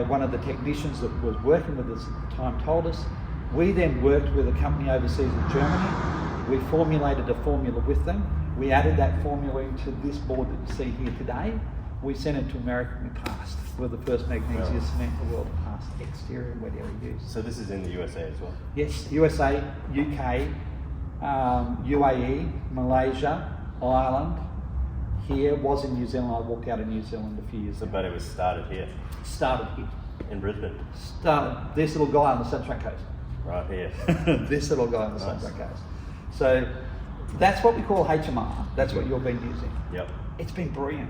one of the technicians that was working with us at the time told us. We then worked with a company overseas in Germany. We formulated a formula with them. We added that formula into this board that you see here today. We sent it to America and we passed. We're the first magnesium cement in the world to pass exterior and wet area use. So this is in the USA as well? Yes, USA, UK, UAE, Malaysia, Ireland. Here, was in New Zealand. I walked out of New Zealand a few years ago. But it was started here? Started here. In Brisbane? Started, this little guy on the Sunshine Coast. Right here. This little guy on the Sunshine Coast. So that's what we call HMR. That's what you've been using. Yep. It's been brilliant.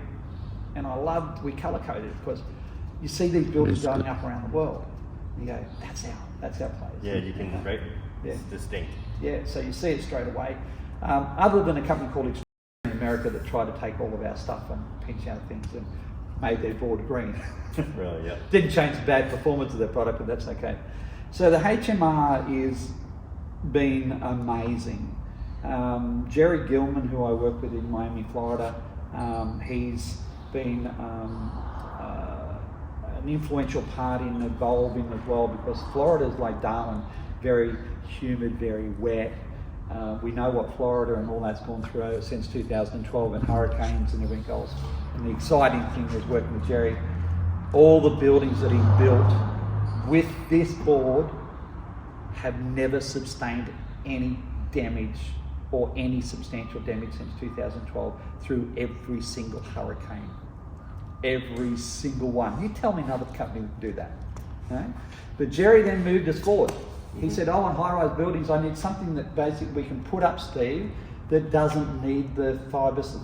And I loved, we colour coded it because you see these buildings going up around the world. You go, that's our place. Yeah, you can rate it's distinct. Yeah, so you see it straight away. Other than a company called Extreme in America that tried to take all of our stuff and pinch out things and made their board green. Really, yeah. Didn't change the bad performance of their product, but that's okay. So the HMR is been amazing. Jerry Gilman, who I work with in Miami, Florida, he's been an influential part in evolving as well, because Florida is like Darwin, very humid, very wet. We know what Florida and all that's gone through since 2012 and hurricanes and everything else. And the exciting thing is working with Jerry, all the buildings that he's built with this board have never sustained any damage or any substantial damage since 2012 through every single hurricane. Every single one. You tell me another company would do that. Right? But Jerry then moved us forward. He said, on high-rise buildings, I need something that basically we can put up, Steve, that doesn't need the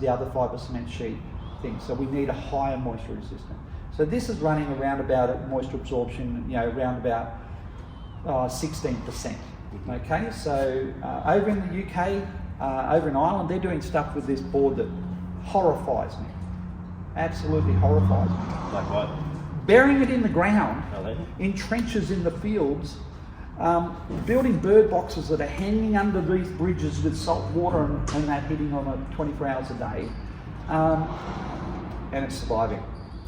other fibre cement sheet thing. So we need a higher moisture resistant. So this is running around about at moisture absorption, around about 16%. Okay, so over in the UK, over in Ireland, they're doing stuff with this board that horrifies me. Absolutely horrifies me. Like what? Burying it in the ground, in trenches in the fields, building bird boxes that are hanging under these bridges with salt water and that hitting on it 24 hours a day, and it's surviving.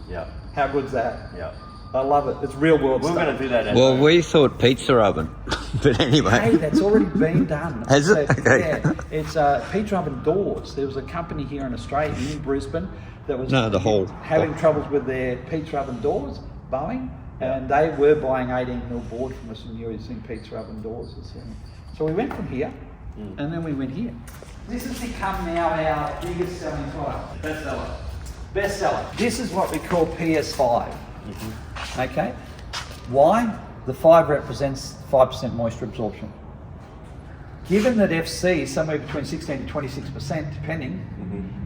Yeah. How good's that? Yeah. I love it. It's real world stuff. We're going to do that anyway. Well, we thought pizza oven, but anyway. Hey, that's already been done. Has it? Okay. Yeah, it's pizza oven doors. There was a company here in Australia, in Brisbane, that was having troubles with their pizza oven doors, Boeing, and they were buying 18 mil board from us and using pizza oven doors. So we went from here, and then we went here. This has become now our biggest selling product. Bestseller. This is what we call PS5. Okay, why? The 5 represents 5% moisture absorption. Given that FC is somewhere between 16 to 26%, depending,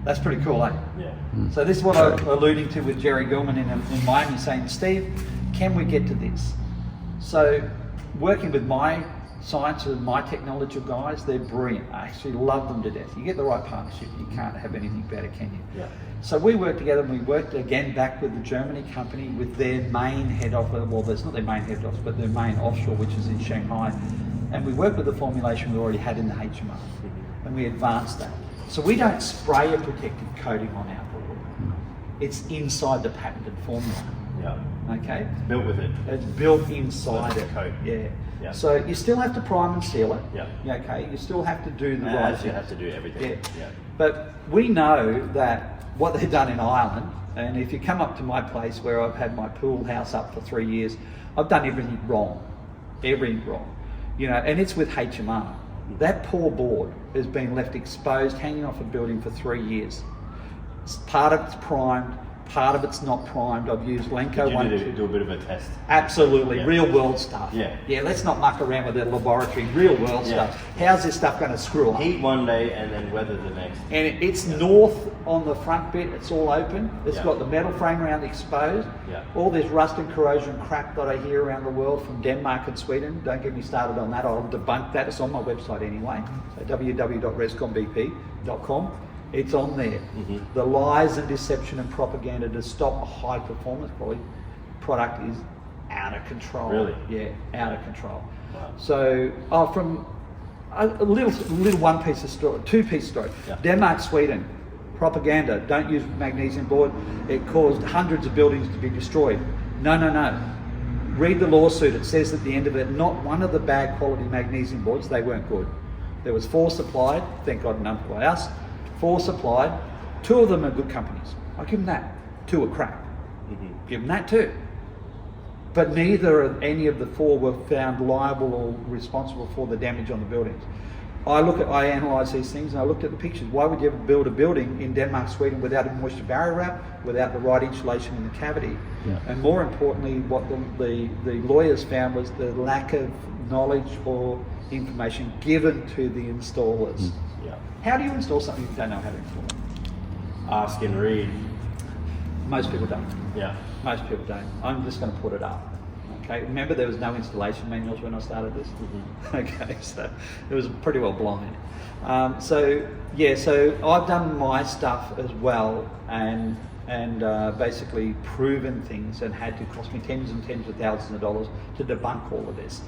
that's pretty cool, eh? Yeah. So this is what I'm alluding to with Jerry Gilman in Miami, saying, Steve, can we get to this? So working with my science and my technology guys, they're brilliant. I actually love them to death. You get the right partnership, you can't have anything better, can you? Yeah. So we worked together, and we worked again back with the Germany company with their main head office, well, that's not their main head office, but their main offshore, which is in Shanghai. And we worked with the formulation we already had in the HMR, and we advanced that. So we don't spray a protective coating on our board. It's inside the patented formula. Yeah. Okay? It's built with it. It's built inside it. Coat. Yeah. Yeah. So you still have to prime and seal it. Yeah. Okay. You still have to do the right thing. You have to do everything. Yeah. But we know that what they've done in Ireland, and if you come up to my place where I've had my pool house up for 3 years, I've done everything wrong. Everything wrong. And it's with HMR. That poor board has been left exposed, hanging off a building for 3 years. Part of it's primed, part of it's not primed. I've used Lenco. Did you do a bit of a test? Absolutely, real world stuff. Yeah. Let's not muck around with the laboratory. Real world stuff. How's this stuff going to screw up? Heat one day and then weather the next. And it's north on the front bit. It's all open. It's got the metal frame around exposed. All this rust and corrosion crap that I hear around the world from Denmark and Sweden. Don't get me started on that. I'll debunk that. It's on my website anyway. So www.rescombp.com. It's on there. The lies and deception and propaganda to stop a high performance quality product is out of control. Really? Yeah, out of control. Wow. So, from a little one-piece of story, two-piece story. Denmark, Sweden, propaganda, don't use magnesium board. It caused hundreds of buildings to be destroyed. No. Read the lawsuit. It says at the end of it, not one of the bad quality magnesium boards, they weren't good. There was 4 supplied, thank God none by us, 4 supplied, 2 of them are good companies. I'll give them that. 2 are crap. Give them that too. But neither of any of the 4 were found liable or responsible for the damage on the buildings. I analyse these things and I looked at the pictures. Why would you ever build a building in Denmark, Sweden without a moisture barrier wrap, without the right insulation in the cavity? Yeah. And more importantly, what the lawyers found was the lack of knowledge or information given to the installers. Yeah. How do you install something if you don't know how to install it? Ask and read. Most people don't. Yeah. Most people don't. I'm just going to put it up. Okay. Remember, there was no installation manuals when I started this. Okay, so it was pretty well blind. So I've done my stuff as well, and basically proven things, and had to cost me tens and tens of thousands of dollars to debunk all of this.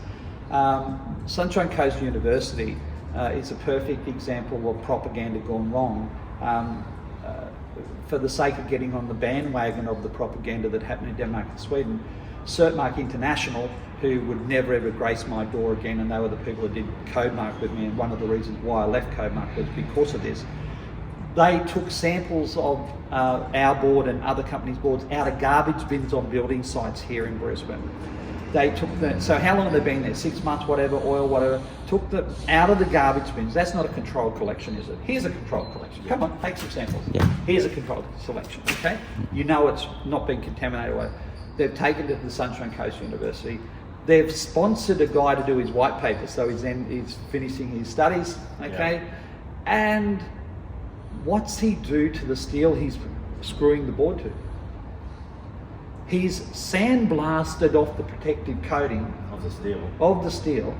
Sunshine Coast University is a perfect example of propaganda gone wrong. For the sake of getting on the bandwagon of the propaganda that happened in Denmark and Sweden, Certmark International, who would never ever grace my door again, and they were the people that did Codemark with me, and one of the reasons why I left Codemark was because of this. They took samples of our board and other companies' boards out of garbage bins on building sites here in Brisbane. They took so how long have they been there? 6 months, whatever, oil, whatever. Took them out of the garbage bins. That's not a controlled collection, is it? Here's a controlled collection. Come on, take some samples. Yeah. Here's a controlled selection, okay? You know it's not been contaminated away. They've taken it to the Sunshine Coast University. They've sponsored a guy to do his white paper, so he's finishing his studies, okay? Yeah. And what's he do to the steel he's screwing the board to? He's sandblasted off the protective coating Of the steel.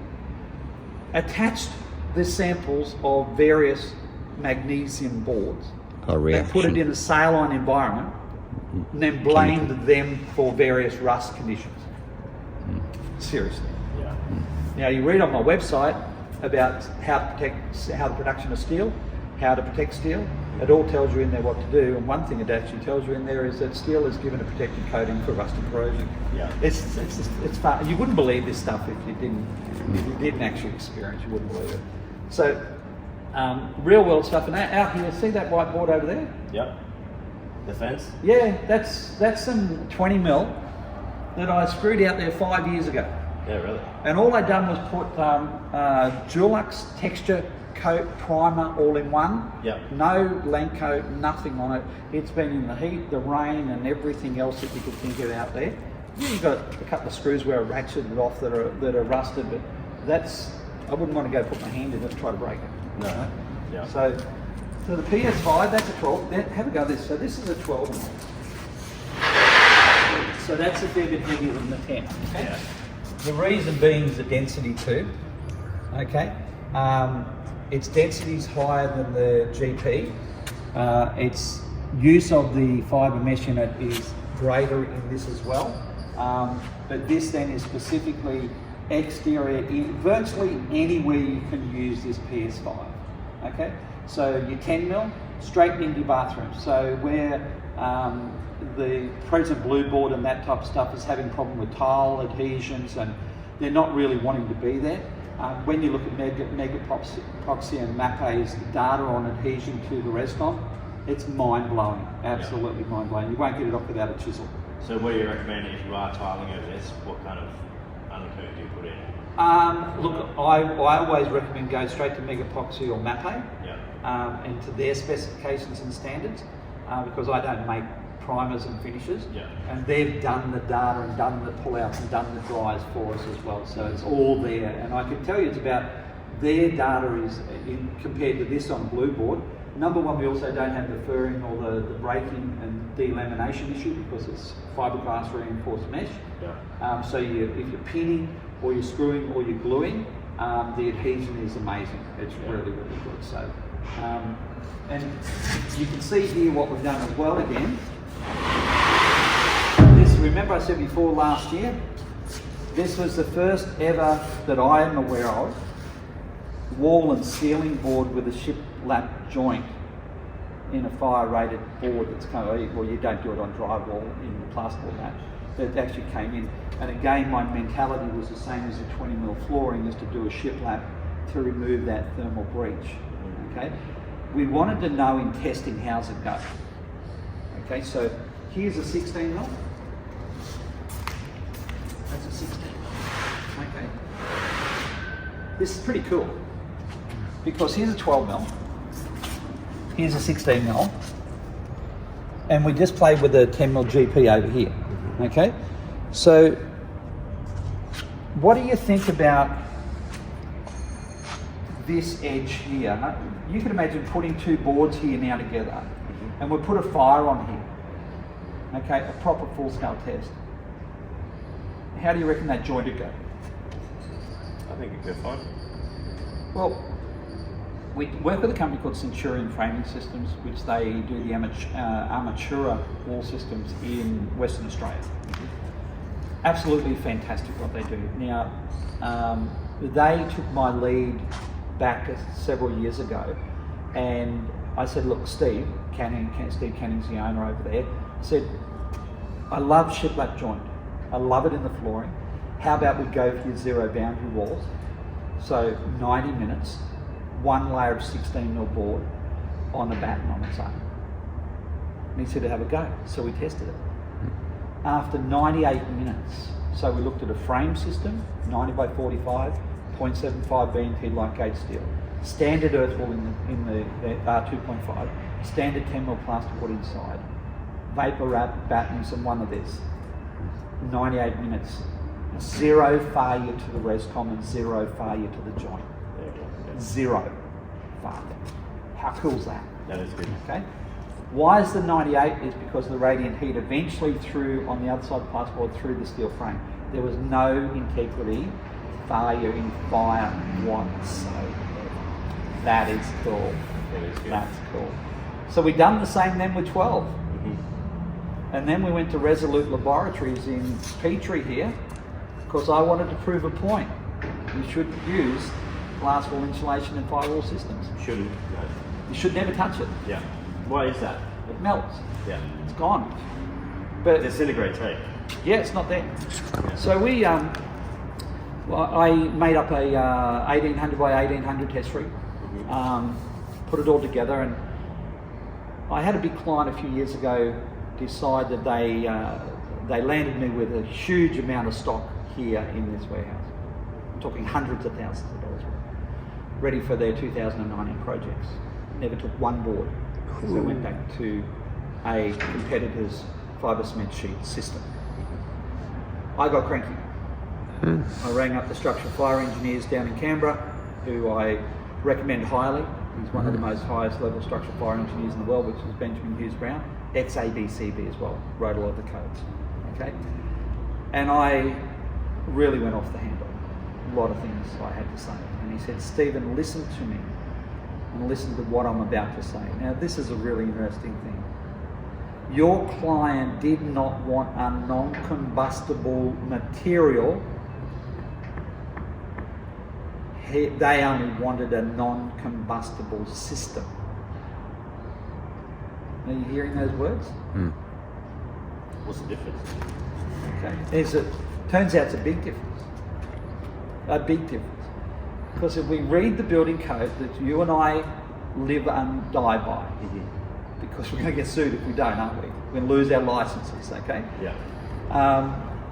attached the samples of various magnesium boards. A They put it in a saline environment and then blamed them for various rust conditions. Seriously. Yeah. Now you read on my website about how the production of steel, how to protect steel. It all tells you in there what to do, and one thing it actually tells you in there is that steel is given a protective coating for rust and corrosion. Yeah. It's far. You wouldn't believe this stuff if you didn't actually experience. You wouldn't believe it. So real world stuff. And out here, see that whiteboard over there? Yep. The fence? Yeah, that's some 20 mil that I screwed out there 5 years ago. Yeah, really. And all I'd done was put Dulux texture coat primer all in one. Yep. No Lank coat, nothing on it. It's been in the heat, the rain, and everything else that you could think of out there. You've got a couple of screws where I ratcheted off that are rusted, but I wouldn't want to go put my hand in it and try to break it. No. Right? Yeah. So the PS5, that's a 12. Have a go at this. So this is a 12. So that's a fair bit heavier than the 10. Okay? Yeah. The reason being is the density too. Okay. Its density is higher than the GP. Its use of the fibre mesh in it is greater in this as well. But this then is specifically exterior in virtually anywhere you can use this PS5. Okay. So your 10 mil straight into your bathroom. So where the present blue board and that type of stuff is having problem with tile adhesions and they're not really wanting to be there. When you look at Megaproxy and Mappe's data on adhesion to the Rescom, it's mind-blowing, absolutely mind-blowing. You won't get it off without a chisel. So what do you recommend if you are tiling over this? What kind of undercoat do you put in? Look, I always recommend go straight to Megaproxy or Mappe, Yeah. and to their specifications and standards, because I don't make primers and finishes, Yeah. and they've done the data and done the pullouts and done the dries for us as well, so it's all there. And I can tell you it's about their data is compared to this on blue board. Number one, we also don't have the furring or the breaking and delamination issue because it's fiberglass reinforced mesh. Yeah. So if you're pinning or you're screwing or you're gluing, the adhesion is amazing. It's really, really good. So, and you can see here what we've done as well again. Remember I said before last year, this was the first ever that I am aware of wall and ceiling board with a ship lap joint in a fire rated board that's kind of, well, you don't do it on drywall in the plasterboard mat. that actually came in. And again, my mentality was the same as the 20 mil flooring, is to do a shiplap to remove that thermal breach. Okay, we wanted to know in testing how's it go. Okay, so here's a 16 mil. That's a 16. Okay, this is pretty cool because here's a 12 mil. Here's a 16 mil. And we just played with a 10 mil GP over here. Okay, so what do you think about this edge here? Now, you can imagine putting two boards here now together, and we'll put a fire on here. Okay, a proper full-scale test. How do you reckon that joint would go? I think it'd go fine. Well, we work with a company called Centurion Framing Systems, which they do the Armatura wall systems in Western Australia. Absolutely fantastic what they do. Now, they took my lead back several years ago, and I said, look, Steve Canning's the owner over there. I said, I love shiplap joint. I love it in the flooring. How about we go for your zero boundary walls? So 90 minutes, one layer of 16 mil board on a batten on its own. And he said to have a go. So we tested it. After 98 minutes, so we looked at a frame system, 90 by 45, 0.75 BNT light gauge steel, standard earth wall in the R2.5, standard 10 mil plasterboard inside, vapor wrap, battens, and one of this. 98 minutes, zero failure to the Rescom and zero failure to the joint. Zero failure. How cool is that? That is good. Okay. Why is the 98? Is because the radiant heat eventually through on the other side of the plasterboard through the steel frame. There was no integrity failure in fire whatsoever. That is cool. That is good. That's cool. So we done the same then with 12. And then we went to Resolute Laboratories in Petrie here, because I wanted to prove a point. You should use glass wall insulation in firewall systems. Shouldn't. No. You should never touch it. Yeah. Why is that? It melts. Yeah. It's gone. But Disintegrates, hey? yeah, it's not there. Yeah. So we, well, I made up a 1800 by 1800 test rig, put it all together, and I had a big client a few years ago decide that they landed me with a huge amount of stock here in this warehouse. I'm talking hundreds of thousands of dollars worth, ready for their 2019 projects. Never took one board, because they went back to a competitor's fibre cement sheet system. I got cranky. I rang up the structural fire engineers down in Canberra, who I recommend highly. He's one of the most highest level structural fire engineers in the world, which is Benjamin Hughes Brown, ex-ABCB as well, wrote a lot of the codes. Okay, and I really went off the handle. A lot of things I had to say. And he said, Stephen, listen to me and listen to what I'm about to say. Now, this is a really interesting thing. Your client did not want a non-combustible material. They only wanted a non-combustible system. Are you hearing those words? What's the difference? Okay. Turns out it's a big difference. A big difference. Because if we read the building code that you and I live and die by, because we're going to get sued if we don't, aren't we? We're going to lose our licenses, okay? Yeah.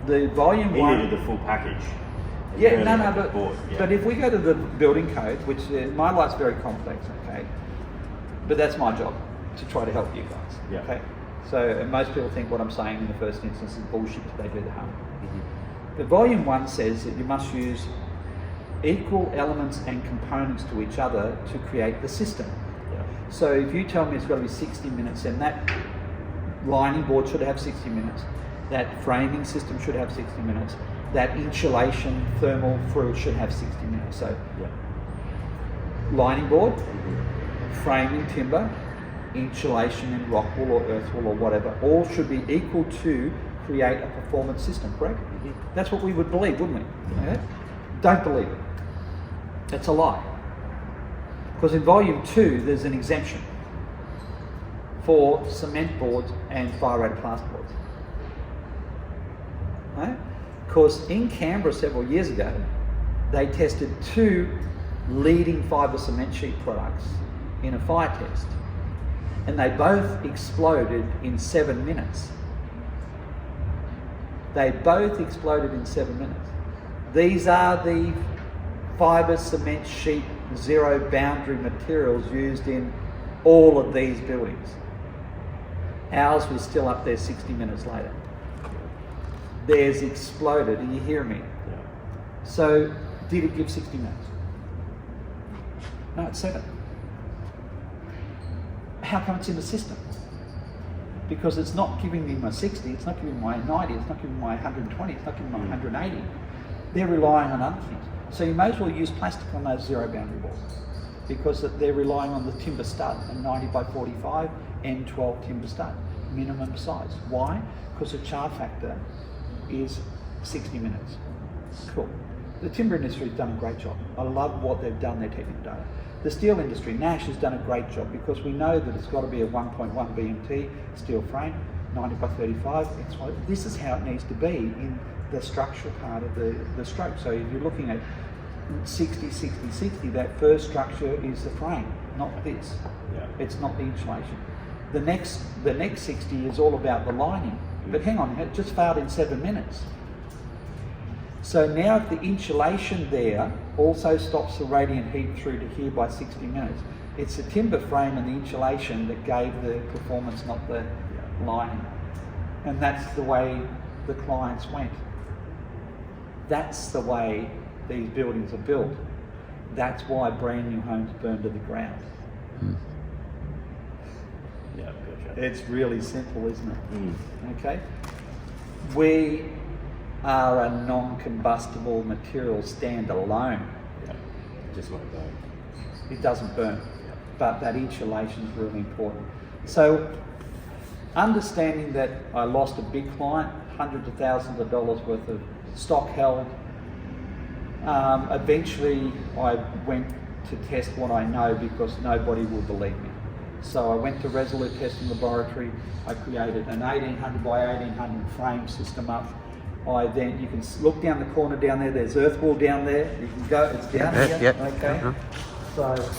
The volume He one... needed the full package. Yeah, Really no, but, board, yeah. but if we go to the building code, which my life's very complex, okay? But that's my job, to try to help you guys, Yeah. okay? So, and most people think what I'm saying in the first instance is bullshit, they do the harm. The volume 1 says that you must use equal elements and components to each other to create the system. Yeah. So if you tell me it's got to be 60 minutes, then that lining board should have 60 minutes, that framing system should have 60 minutes, that insulation thermal fluid should have 60 minutes. So Yeah. lining board, framing timber, insulation in rock wool or earth wool or whatever, all should be equal to create a performance system, correct? That's what we would believe, wouldn't we? Okay? Don't believe it. It's a lie. Because in volume 2, there's an exemption for cement boards and fire rated plasterboards. Right? Because in Canberra several years ago, they tested 2 leading fibre cement sheet products in a fire test, and they both exploded in 7 minutes. They both exploded in 7 minutes. These are the fibre cement sheet zero boundary materials used in all of these buildings. Ours was still up there 60 minutes later. Theirs exploded. Are you hearing me? Yeah. So, did it give 60 minutes? No, it's 7. How come it's in the system? Because it's not giving me my 60, it's not giving me my 90, it's not giving me my 120, it's not giving me my 180. They're relying on other things. So you may as well use plastic on those zero boundary walls, because they're relying on the timber stud, a 90 by 45 N12 timber stud, minimum size. Why? Because the char factor is 60 minutes. Cool. The timber industry has done a great job. I love what they've done, their technical data. The steel industry, Nash, has done a great job, because we know that it's got to be a 1.1 BMT steel frame, 90 by 35. This is how it needs to be in the structural part of the stroke. So if you're looking at 60, 60, 60, that first structure is the frame, not this. Yeah. It's not the insulation. The next 60 is all about the lining. But hang on, it just failed in 7 minutes. So now if the insulation there also stops the radiant heat through to here by 60 minutes, it's the timber frame and the insulation that gave the performance, not the lining. And that's the way the clients went. That's the way these buildings are built. That's why brand new homes burn to the ground. Yeah, gotcha. It's really simple, isn't it? Okay? We are a non-combustible material standalone. Yeah. Just like that. It doesn't burn, but that insulation is really important. So, understanding that I lost a big client, hundreds of thousands of dollars worth of stock held, eventually I went to test what I know, because nobody will believe me. So I went to Resolute Testing Laboratory. I created an 1800 by 1800 frame system up. You can look down the corner down there, there's earth wall down there. You can go, it's down here. Yep. Okay. So